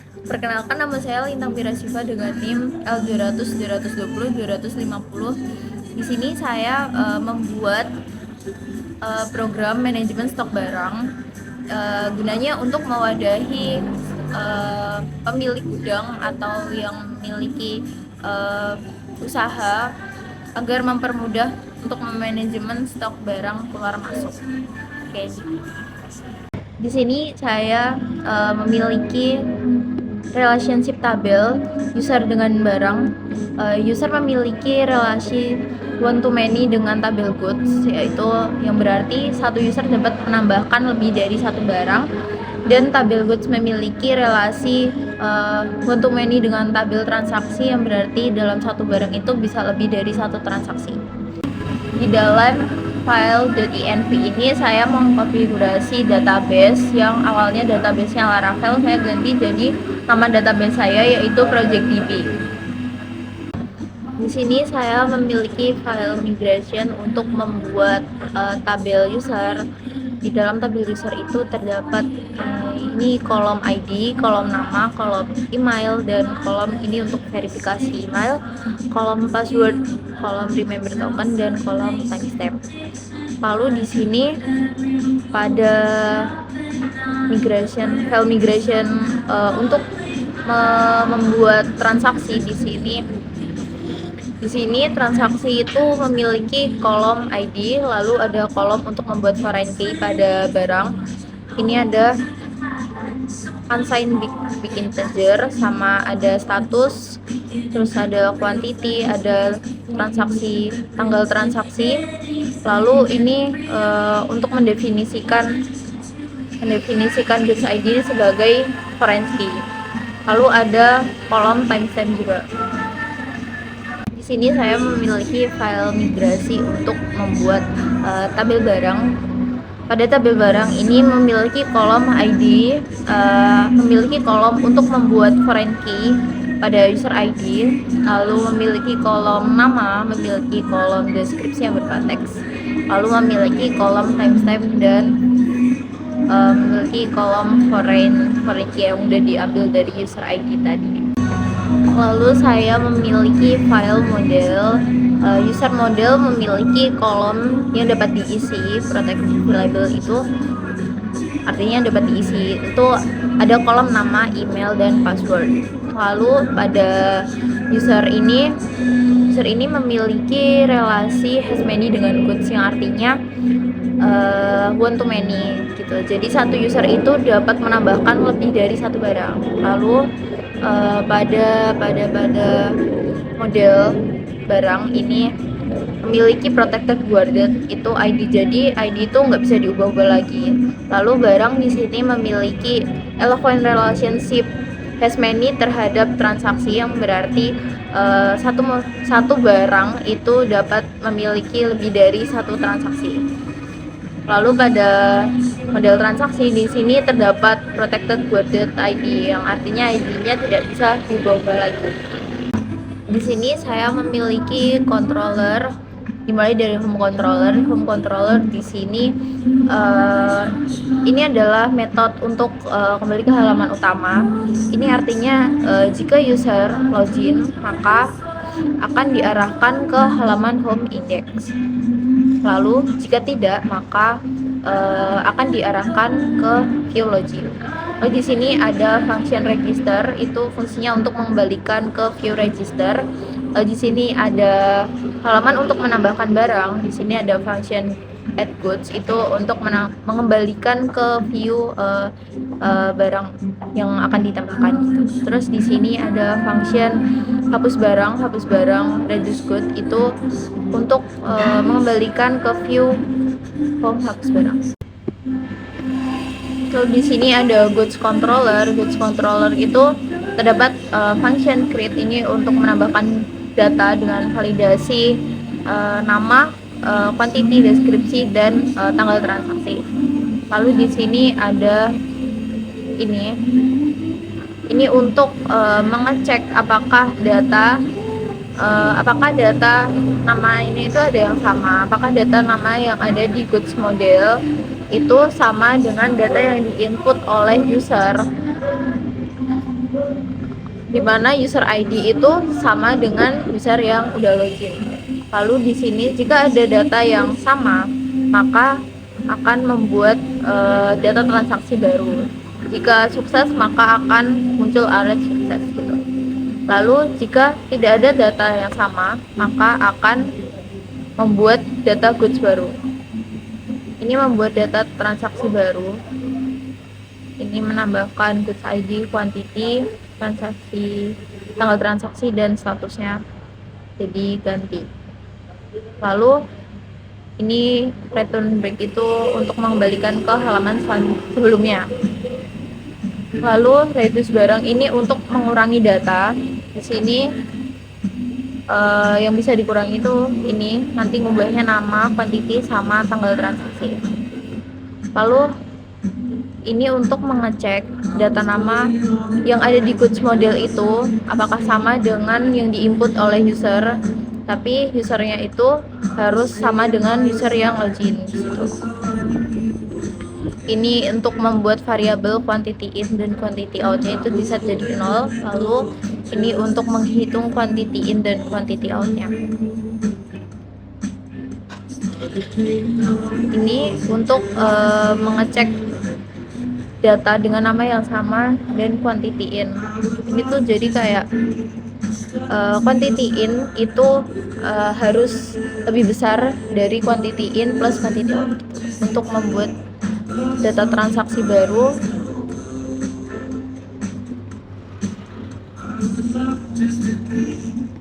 Perkenalkan, nama saya Lintang Pirasifa dengan NIM L200 220 250. Di sini saya membuat program manajemen stok barang, gunanya untuk mewadahi pemilik gudang atau yang memiliki usaha agar mempermudah untuk memanajemen stok barang keluar masuk. Oke. Di sini saya memiliki relationship tabel user dengan barang. User memiliki relasi one to many dengan tabel goods, yaitu yang berarti satu user dapat menambahkan lebih dari satu barang, dan tabel goods memiliki relasi one to many dengan tabel transaksi, yang berarti dalam satu barang itu bisa lebih dari satu transaksi. Di dalam file .env ini saya mengkonfigurasi database yang awalnya databasenya Laravel, saya ganti jadi nama database saya yaitu ProjectDB. Di sini saya memiliki file migration untuk membuat tabel user. Di dalam tabel user itu terdapat ini kolom ID, kolom nama, kolom email, dan kolom ini untuk verifikasi email, kolom password, kolom remember token, dan kolom timestamp. Lalu di sini pada file migration untuk membuat transaksi di sini transaksi itu memiliki kolom ID, lalu ada kolom untuk membuat foreign key pada barang. Ini ada unsigned big integer, sama ada status, terus ada quantity, ada transaksi, tanggal transaksi. Lalu ini untuk mendefinisikan goods ID sebagai foreign key. Lalu ada kolom timestamp juga. Di sini saya memiliki file migrasi untuk membuat tabel barang. Pada tabel barang ini memiliki kolom ID, memiliki kolom untuk membuat foreign key pada user ID, lalu memiliki kolom nama, memiliki kolom deskripsi yang berupa teks, lalu memiliki kolom timestamp, dan memiliki kolom foreign key yang sudah diambil dari user ID tadi. Lalu saya memiliki file model. User model memiliki kolom yang dapat diisi, protected label itu artinya dapat diisi. Itu ada kolom nama, email, dan password. Lalu pada user ini memiliki relasi has many dengan goods, yang artinya one to many gitu. Jadi satu user itu dapat menambahkan lebih dari satu barang. Lalu pada model barang ini memiliki protected guarded itu ID, jadi ID itu nggak bisa diubah-ubah lagi. Lalu barang di sini memiliki eloquent relationship has many terhadap transaksi, yang berarti satu barang itu dapat memiliki lebih dari satu transaksi. Lalu pada model transaksi di sini terdapat protected guarded ID, yang artinya ID-nya tidak bisa diubah lagi. Di sini saya memiliki controller, dimulai dari home controller. Home controller di sini ini adalah metode untuk kembali ke halaman utama. Ini artinya jika user login maka akan diarahkan ke halaman home index. Lalu jika tidak maka akan diarahkan ke queue login. Lalu di sini ada function register, itu fungsinya untuk mengembalikan ke view register. Di sini ada halaman untuk menambahkan barang. Di sini ada function add goods, itu untuk mengembalikan ke view barang yang akan ditambahkan. Terus di sini ada function hapus barang reduce good, itu untuk mengembalikan ke view home hapus barang. So di sini ada goods controller. Goods controller itu terdapat function create, ini untuk menambahkan data dengan validasi nama, quantity, deskripsi, dan tanggal transaksi. Lalu di sini ada ini untuk mengecek apakah data nama ini itu ada yang sama, apakah data nama yang ada di goods model itu sama dengan data yang diinput oleh user. dimana user ID itu sama dengan user yang udah login. Lalu di sini jika ada data yang sama, maka akan membuat data transaksi baru. Jika sukses, maka akan muncul alert sukses gitu. Lalu jika tidak ada data yang sama, maka akan membuat data goods baru. Ini membuat data transaksi baru. Ini menambahkan goods ID, quantity, transaksi, tanggal transaksi dan statusnya jadi ganti. Lalu ini return back itu untuk mengembalikan ke halaman sebelumnya. Lalu reduce barang ini untuk mengurangi data. Di sini yang bisa dikurangi itu ini, nanti ngubahnya nama, quantity, sama tanggal transaksi. Lalu ini untuk mengecek data nama yang ada di goods model itu apakah sama dengan yang diinput oleh user, tapi usernya itu harus sama dengan user yang login gitu. Ini untuk membuat variabel quantity in dan quantity out-nya itu bisa jadi 0. Lalu ini untuk menghitung quantity in dan quantity out-nya. Ini untuk mengecek data dengan nama yang sama dan quantity in. Ini tuh jadi kayak quantity in itu harus lebih besar dari quantity in plus quantity out untuk membuat data transaksi baru.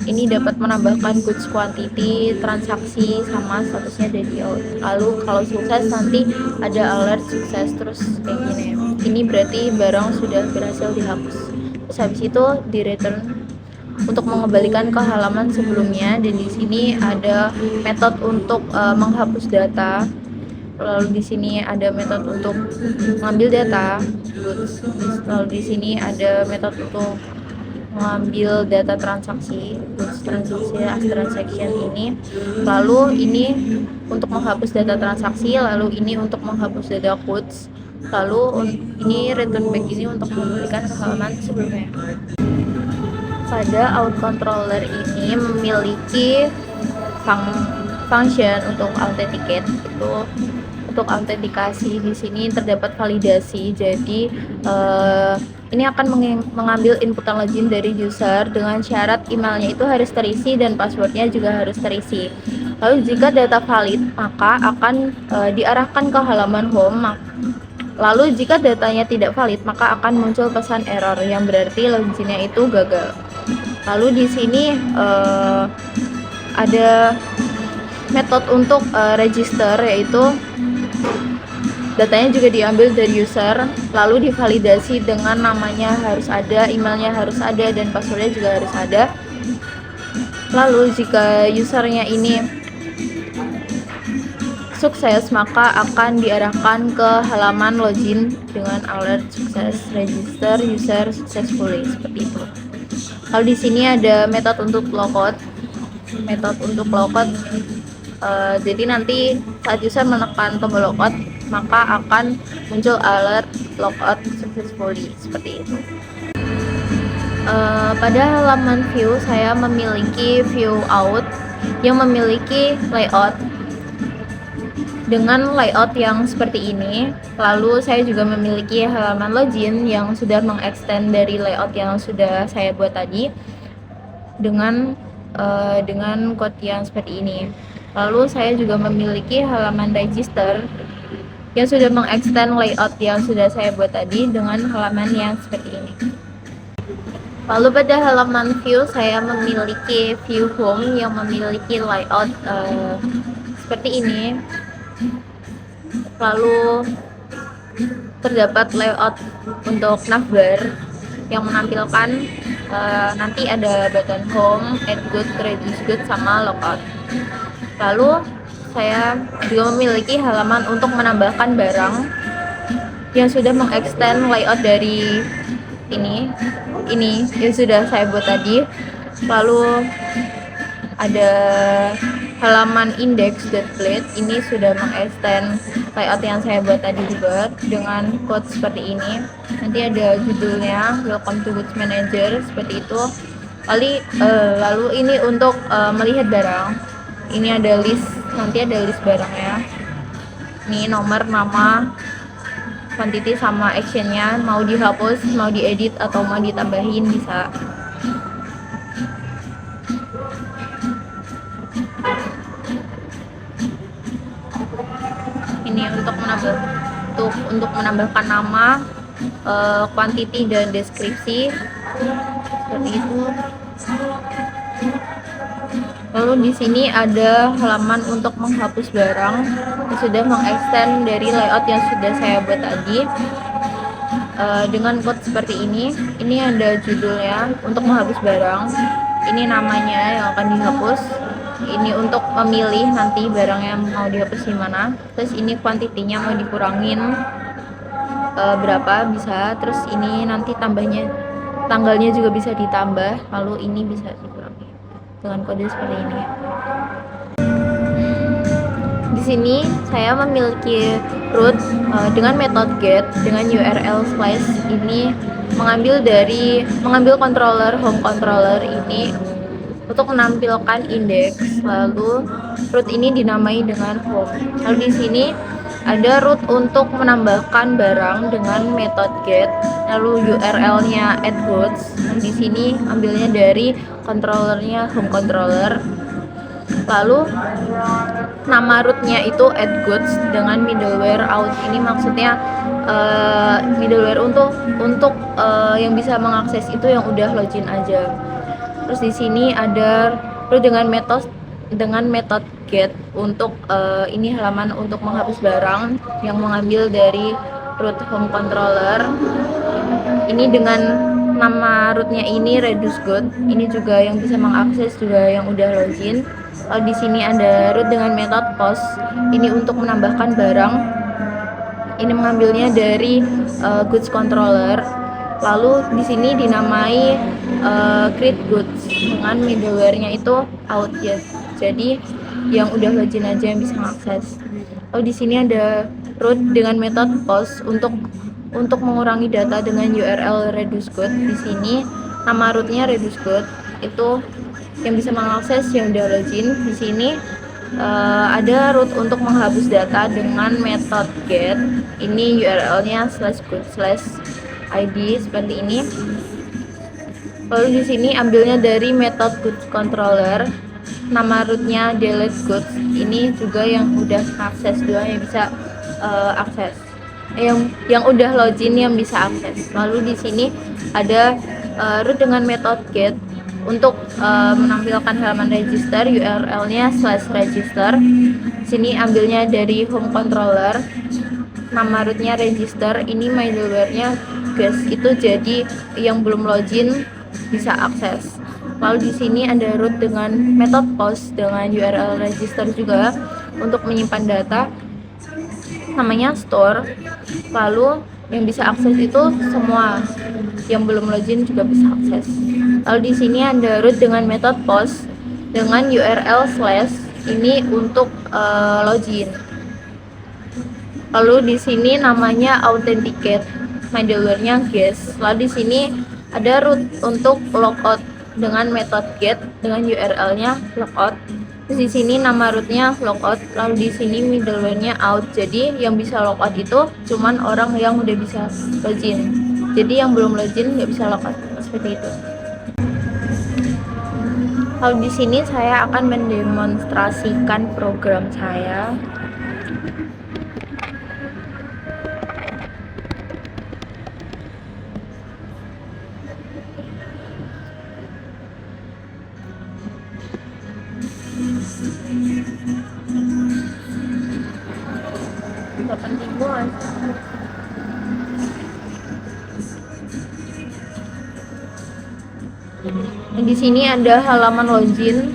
Ini dapat menambahkan goods quantity, transaksi, sama statusnya jadi out. Lalu kalau sukses nanti ada alert sukses terus kayak gini. Ini berarti barang sudah berhasil dihapus. Terus habis itu di return untuk mengembalikan ke halaman sebelumnya, dan di sini ada metode untuk menghapus data. Lalu di sini ada metode untuk mengambil data goods. Lalu di sini ada metode untuk mengambil data transaksi goods transaction ini. Lalu ini untuk menghapus data transaksi, lalu ini untuk menghapus data goods. Lalu ini return back ini untuk mengembalikan ke halaman sebelumnya. Pada out controller ini memiliki function untuk authenticate. Itu untuk autentikasi. Di sini terdapat validasi. Jadi ini akan mengambil inputan login dari user dengan syarat emailnya itu harus terisi dan passwordnya juga harus terisi. Lalu jika data valid, maka akan diarahkan ke halaman home. Lalu jika datanya tidak valid, maka akan muncul pesan error yang berarti loginnya itu gagal. Lalu di sini ada metode untuk register, yaitu datanya juga diambil dari user, lalu divalidasi dengan namanya harus ada, emailnya harus ada, dan passwordnya juga harus ada. Lalu jika usernya ini sukses, maka akan diarahkan ke halaman login dengan alert sukses, register user successfully, seperti itu. Kalau di sini ada metode untuk logout. Jadi nanti saat user menekan tombol logout, maka akan muncul alert logout successfully, seperti itu. Pada halaman view saya memiliki view out yang memiliki layout dengan layout yang seperti ini. Lalu saya juga memiliki halaman login yang sudah mengextend dari layout yang sudah saya buat tadi dengan code yang seperti ini. Lalu saya juga memiliki halaman register yang sudah mengextend layout yang sudah saya buat tadi dengan halaman yang seperti ini. Lalu pada halaman view saya memiliki view home yang memiliki layout seperti ini. Lalu terdapat layout untuk navbar yang menampilkan nanti ada button home, add good, reduce good, sama logout. Lalu saya juga memiliki halaman untuk menambahkan barang yang sudah mengextend layout dari ini yang sudah saya buat tadi. Lalu ada halaman index.plate, ini sudah mengextend layout yang saya buat tadi juga dengan code seperti ini. nanti ada judulnya Welcome to Goods Manager seperti itu. Lalu ini untuk melihat barang, ini ada list, nanti ada list barangnya, ini nomor, nama, quantity sama actionnya, mau dihapus, mau diedit atau mau ditambahin bisa. Ini untuk menambahkan nama, quantity dan deskripsi seperti itu. Lalu di sini ada halaman untuk menghapus barang yang sudah mengextend dari layout yang sudah saya buat tadi dengan code seperti ini. Ini ada judulnya untuk menghapus barang, ini namanya yang akan dihapus, ini untuk memilih nanti barang yang mau dihapus di mana, terus ini kuantitinya mau dikurangin berapa bisa, terus ini nanti tanggalnya juga bisa ditambah, lalu ini bisa dikurangi dengan kode seperti ini. Di sini saya memiliki root dengan metode get dengan URL slash ini mengambil controller home controller ini untuk menampilkan indeks, lalu root ini dinamai dengan home. Lalu di sini ada root untuk menambahkan barang dengan metode get, lalu URL-nya add goods. Di sini ambilnya dari controllernya home controller. Lalu nama rootnya itu add goods dengan middleware out. Ini maksudnya middleware untuk yang bisa mengakses itu yang udah login aja. Terus di sini ada root dengan metode get untuk ini halaman untuk menghapus barang yang mengambil dari root home controller. Ini dengan nama rootnya ini reduce good. Ini juga yang bisa mengakses juga yang udah login. Lalu di sini ada root dengan metode post. Ini untuk menambahkan barang. Ini mengambilnya dari goods controller. Lalu di sini dinamai create goods dengan middleware-nya itu out ya. Jadi yang udah login aja yang bisa mengakses. Lalu di sini ada root dengan metode post untuk mengurangi data dengan URL reduce good. Di sini nama rootnya reduce good itu yang bisa mengakses yang udah login. Di sini ada root untuk menghapus data dengan metode get. Ini URL-nya /good/id seperti ini. Lalu di sini ambilnya dari metode goods controller. Nama rootnya delete goods. Ini juga yang udah akses doang yang bisa akses. Yang udah login yang bisa akses. Lalu di sini ada root dengan metode get untuk menampilkan halaman register, URL-nya /register. Sini ambilnya dari home controller. Nama rootnya register. Ini middleware-nya guys. Itu jadi yang belum login bisa akses. Lalu di sini ada root dengan metode post dengan URL register juga untuk menyimpan data. Namanya store. Lalu yang bisa akses itu semua, yang belum login juga bisa akses. Lalu di sini ada root dengan metode post dengan URL / ini untuk login. Lalu di sini namanya authenticate, middleware-nya guest. Lalu di sini ada root untuk logout dengan metode get dengan URL-nya logout. Terus di sini nama rootnya logout, lalu di sini middleware-nya out. Jadi yang bisa logout itu cuman orang yang udah bisa login. Jadi yang belum login nggak bisa logout seperti itu. Lalu di sini saya akan mendemonstrasikan program saya. Di sini ada halaman login.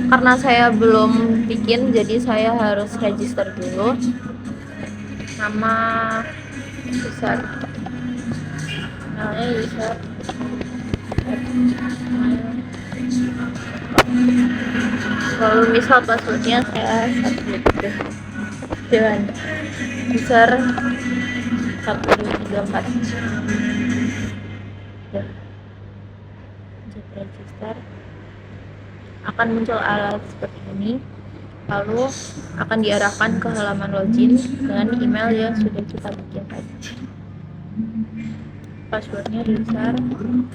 Karena saya belum bikin, jadi saya harus register dulu. Nama user, namanya user. Kalau misal passwordnya saya satu dengan user 1 2 3 4. Udah, pencet register, akan muncul alat seperti ini, lalu akan diarahkan ke halaman login dengan email yang sudah kita bikin tadi. Passwordnya Rizar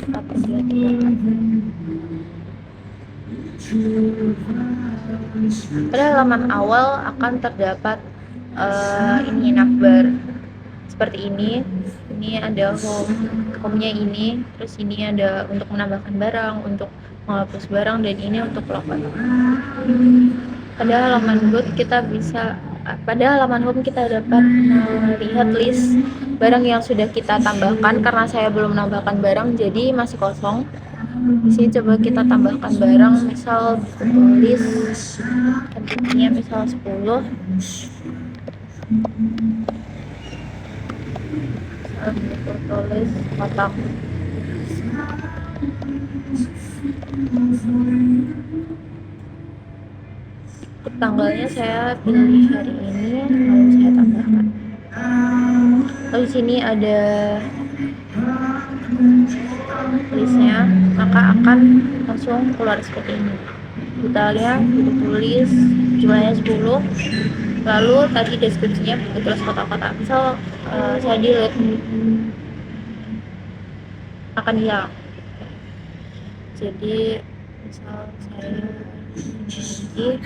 823. Pada halaman awal akan terdapat ini navbar seperti ini. Ini ada home-nya ini, terus ini ada untuk menambahkan barang, untuk menghapus barang, dan ini untuk logout. Pada halaman home kita dapat melihat list barang yang sudah kita tambahkan. Karena saya belum menambahkan barang, jadi masih kosong. Di sini coba kita tambahkan barang, misal tulis cantiknya misal 10. Tulis kotak. Untuk tanggalnya saya pilih hari ini, lalu saya tambahkan. Lalu di sini ada listnya, maka akan langsung keluar seperti ini. Kita lihat, kita tulis jumlahnya 10, lalu tadi deskripsinya tulis kotak-kotak. Misal saya delete, akan hilang. Jadi misal saya lagi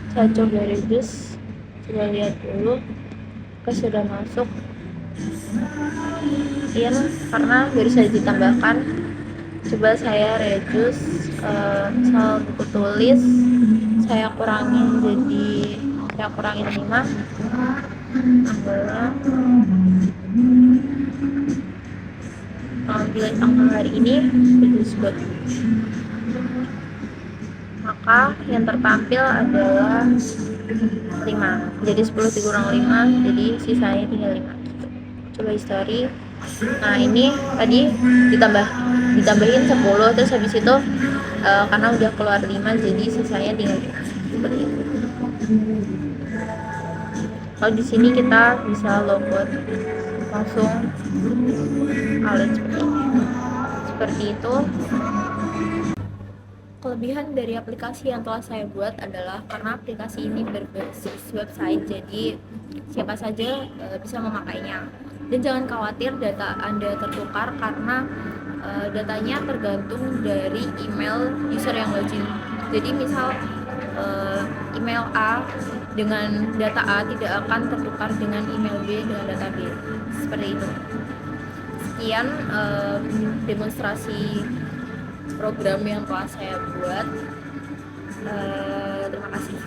saya coba reduce, coba lihat dulu sudah masuk. Iya, karena baru saja ditambahkan. Coba saya reduce, misal buku tulis saya kurangin 5 tanggalnya, ambil tanggal hari ini, reduce good. Maka yang tertampil adalah 5, jadi 10 dikurang 5, jadi sisanya tinggal 5. Coba history. Nah, ini tadi ditambahin 10, terus habis itu karena udah keluar 5, jadi sisanya tinggal 5. Seperti itu. Kalau di sini kita bisa logout langsung alert seperti itu. Kelebihan dari aplikasi yang telah saya buat adalah karena aplikasi ini berbasis website, jadi siapa saja bisa memakainya. Dan jangan khawatir data Anda tertukar, karena datanya tergantung dari email user yang login. Jadi misal email A dengan data A tidak akan tertukar dengan email B dengan data B. Seperti itu. Sekian demonstrasi program yang telah saya buat. Terima kasih.